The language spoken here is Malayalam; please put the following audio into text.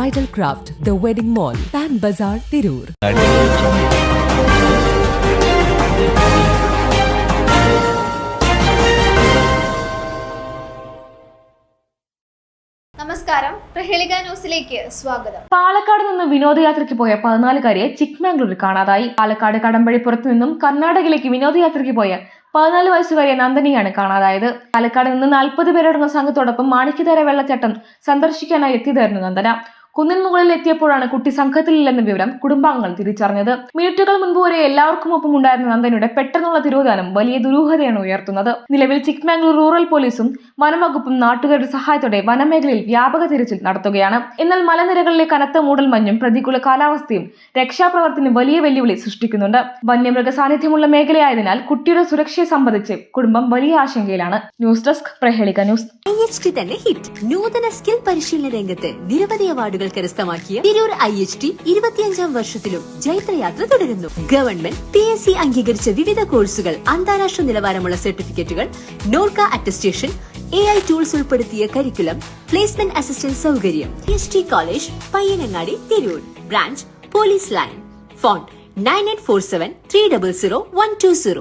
Bridal Craft, The Wedding Mall, Pan Bazaar, Tirur. നമസ്കാരം, പ്രഹേളിക ന്യൂസിലേക്ക് സ്വാഗതം. പാലക്കാട് നിന്ന് വിനോദയാത്രയ്ക്ക് പോയ 14കാരിയെ ചിക്മംഗ്ലൂരിൽ കാണാതായി. പാലക്കാട് കടമ്പഴിപ്പുറത്ത് നിന്നും കർണാടകയിലേക്ക് വിനോദയാത്രയ്ക്ക് പോയ 14 വയസ്സുകാരിയെ നന്ദനിയാണ് കാണാതായത്. പാലക്കാട് നിന്ന് 40 പേരടങ്ങുന്ന സംഘത്തോടൊപ്പം മാണിക്യധാര വെള്ളച്ചാട്ടം സന്ദർശിക്കാനായി എത്തിയതായിരുന്നു നന്ദന. കുന്നിൻ മുകളിൽ എത്തിയപ്പോഴാണ് കുട്ടി സംഘത്തിലില്ലെന്ന വിവരം കുടുംബാംഗങ്ങൾ തിരിച്ചറിഞ്ഞത്. മിനിറ്റുകൾ മുൻപ് വരെ എല്ലാവർക്കും ഒപ്പം ഉണ്ടായിരുന്ന നന്ദനയുടെ പെട്ടെന്നുള്ള തിരോധാനം വലിയ ദുരൂഹതയാണ് ഉയർത്തുന്നത്. നിലവിൽ ചിക്മംഗ്ലൂർ റൂറൽ പോലീസും വനംവകുപ്പും നാട്ടുകാരുടെ സഹായത്തോടെ വനമേഖലയിൽ വ്യാപക തിരച്ചിൽ നടത്തുകയാണ്. എന്നാൽ മലനിരകളിലെ കനത്ത മൂടൽമഞ്ഞും പ്രതികൂല കാലാവസ്ഥയും രക്ഷാപ്രവർത്തനം വലിയ വെല്ലുവിളി സൃഷ്ടിക്കുന്നുണ്ട്. വന്യമൃഗ സാന്നിധ്യമുള്ള മേഖലയായതിനാൽ കുട്ടിയുടെ സുരക്ഷയെ സംബന്ധിച്ച് കുടുംബം വലിയ ആശങ്കയിലാണ്. ന്യൂസ് ഡെസ്ക് പ്രഹേളിക ന്യൂസ്. തന്നെ ഹിറ്റ് നൂതന സ്കിൽ പരിശീലന രംഗത്ത് നിരവധി അവാർഡുകൾ കരസ്ഥമാക്കിയ തിരൂർ IHT 25ാം വർഷത്തിലും ജൈത്രയാത്ര തുടരുന്നു. ഗവൺമെന്റ് PSC അംഗീകരിച്ച വിവിധ കോഴ്സുകൾ, അന്താരാഷ്ട്ര നിലവാരമുള്ള സർട്ടിഫിക്കറ്റുകൾ, നോർക്ക അറ്റസ്റ്റേഷൻ, AI ടൂൾസ് ഉൾപ്പെടുത്തിയ കരിക്കുലം, പ്ലേസ്മെന്റ് അസിസ്റ്റന്റ് സൗകര്യം. IHT college, Payyanangadi, Tirur. Branch police line. Phone 9847 300 120.